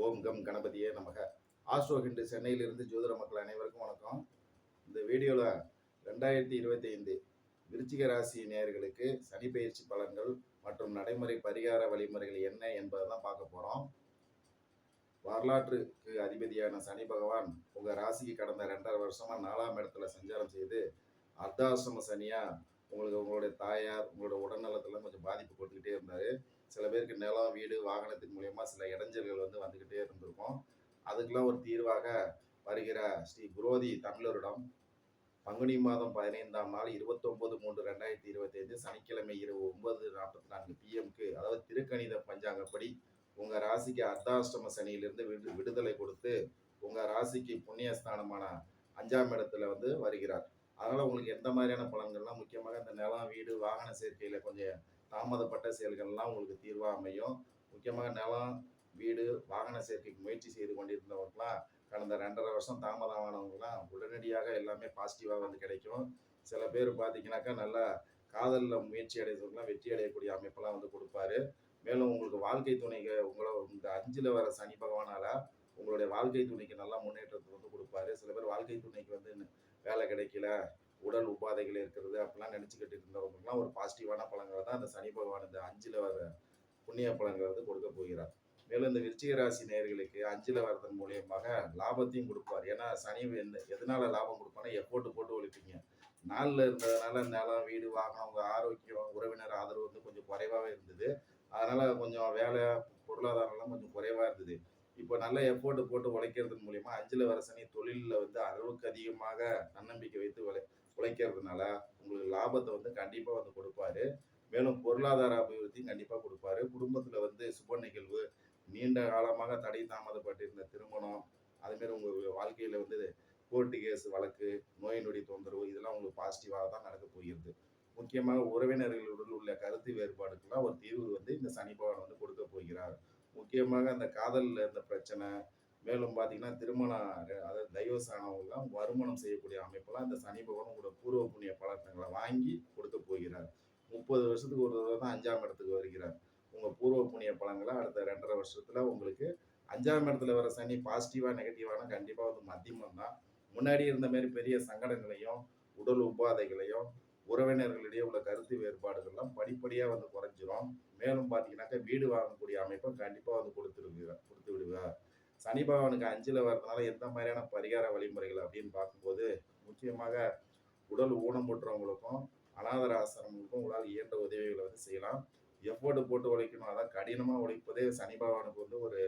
ஓம் come கணபதியே நமக. Astro Hindu சென்னையிலிருந்து ஜோதிட மக்கள் அனைவருக்கும் வணக்கம். இந்த வீடியோவில் 2025 விருச்சிக ராசி நேயர்களுக்கு சனி பயிற்சி பலன்கள் மற்றும் நடைமுறை பரிகார வழிமுறைகள் என்ன என்பதை தான் பார்க்க போகிறோம். வரலாற்றுக்கு அதிபதியான சனி பகவான் உங்கள் ராசிக்கு கடந்த 2.5 வருஷமா 4ஆம் இடத்துல சஞ்சாரம் செய்து அர்த்தாசிரம சனியா உங்களுடைய தாயார் உங்களோட உடல்நலத்துல கொஞ்சம் பாதிப்பு கொடுத்துக்கிட்டே இருந்தார். சில பேருக்கு நிலம் வீடு வாகனத்தின் மூலயமா சில இடைஞ்சல்கள் வந்துக்கிட்டே இருந்திருக்கும். அதுக்கெல்லாம் ஒரு தீர்வாக வருகிற ஸ்ரீ குரோதி தமிழரிடம் பங்குனி மாதம் 15ஆம் நாள் 29/3/2025 சனிக்கிழமை இரவு 9:44 PM அதாவது திருக்கணித பஞ்சாங்கப்படி உங்க ராசிக்கு அர்த்தாஷ்டம சனியிலிருந்து விடுதலை கொடுத்து உங்க ராசிக்கு புண்ணியஸ்தானமான 5ஆம் இடத்துல வருகிறார். அதனால உங்களுக்கு எந்த மாதிரியான பலன்கள்லாம், முக்கியமாக இந்த நிலம் வீடு வாகன சேர்க்கையில கொஞ்சம் தாமதப்பட்ட செயல்கள்லாம் உங்களுக்கு தீர்வாக அமையும். முக்கியமாக நிலம் வீடு வாகன சேர்க்கைக்கு முயற்சி செய்து கொண்டிருந்தவர்களாம் கடந்த 2.5 வருஷம் தாமதமானவங்களாம் உடனடியாக எல்லாமே பாசிட்டிவாக கிடைக்கும். சில பேர் பார்த்தீங்கன்னாக்கா நல்லா காதலில் முயற்சி அடைந்தவங்களாம் வெற்றி அடையக்கூடிய அமைப்பெல்லாம் கொடுப்பாரு. மேலும் உங்களுக்கு வாழ்க்கை துணைக்கு உங்களை இந்த 5ல் வர சனி பகவானால உங்களுடைய வாழ்க்கை துணைக்கு நல்லா முன்னேற்றத்தை கொடுப்பாரு. சில பேர் வாழ்க்கை துணைக்கு வேலை கிடைக்கல, உடல் உபாதைகள் இருக்கிறது அப்படிலாம் நினச்சிக்கிட்டு இருந்தவங்களுக்குலாம் ஒரு பாசிட்டிவான பலன்களை தான் அந்த சனி பகவான் இந்த 5ல் வர புண்ணிய பலன்களை கொடுக்க போகிறார். மேலும் இந்த விருச்சிக ராசி நேயர்களுக்கு 5ல் வரதன் மூலியமாக லாபத்தையும் கொடுப்பார். ஏன்னா சனி எதனால லாபம் கொடுப்பானா, எஃபோர்ட் போட்டு ஒழிப்பீங்க. 4ல் இருந்ததுனால நிலம் வீடு வாகனம் உங்கள் ஆரோக்கியம் உறவினர் ஆதரவு கொஞ்சம் குறைவாகவே இருந்தது. அதனால கொஞ்சம் வேலை பொருளாதாரம்லாம் கொஞ்சம் குறைவாக இருந்தது. இப்போ நல்ல எஃபோர்ட் போட்டு உழைக்கிறது மூலியமா 5ல் வர சனி தொழிலில் அளவுக்கு அதிகமாக தன்னம்பிக்கை வைத்து உழைக்கிறதுனால உங்களுக்கு லாபத்தை கண்டிப்பாக கொடுப்பாரு. மேலும் பொருளாதார அபிவிருத்தி கண்டிப்பாக கொடுப்பாரு. குடும்பத்தில் சுப நிகழ்வு, நீண்ட காலமாக தடை தாமதப்பட்டிருந்த திருமணம், அதுமாரி உங்கள் வாழ்க்கையில் கோர்ட்டு கேஸ் வழக்கு, நோய் நொடி தொந்தரவு இதெல்லாம் உங்களுக்கு பாசிட்டிவாக தான் நடக்க போகிறது. முக்கியமாக உறவினர்களுடன் உள்ள கருத்து வேறுபாடுக்கெல்லாம் ஒரு தீர்வு இந்த சனி பகவான் கொடுக்க போகிறார். முக்கியமாக அந்த காதலில் இருந்த பிரச்சனை, மேலும் பார்த்தீங்கன்னா திருமணம் அதாவது டைவர்ஸ் ஆனவங்களாம் வருமானம் செய்யக்கூடிய அமைப்பெல்லாம் இந்த சனி பகவான் உங்களோட பூர்வ புண்ணிய பலன்களை வாங்கி கொடுக்க போகிறார். 30 வருஷத்துக்கு ஒரு தடவை தான் 5ஆம் இடத்துக்கு வருகிறார். உங்கள் பூர்வ புண்ணிய பலன்களை அடுத்த 2.5 வருஷத்துல உங்களுக்கு 5ஆம் இடத்துல வர சனி பாசிட்டிவா நெகட்டிவான கண்டிப்பாக மத்தியமம் தான். முன்னாடி இருந்த மாதிரி பெரிய சங்கடங்களையும் உடல் உபாதைகளையும் உறவினர்களிடையே உள்ள கருத்து வேறுபாடுகள்லாம் படிப்படியாக குறைஞ்சிரும். மேலும் பார்த்தீங்கன்னாக்கா வீடு வாங்கக்கூடிய அமைப்பை கண்டிப்பாக கொடுத்து விடுவார். சனி பகவானுக்கு 5ல் வர்றதுனால எந்த மாதிரியான பரிகார வழிமுறைகள் அப்படின்னு பார்க்கும்போது, முக்கியமாக உடல் ஊனமுற்றவங்களுக்கும் அநாதர ஆசிரமங்களுக்கும் உங்களால் இயன்ற உதவிகளை செய்யலாம். எஃபோர்ட் போட்டு உழைக்கணும். அதான் கடினமாக உழைப்பதே சனி பகவானுக்கு ஒரு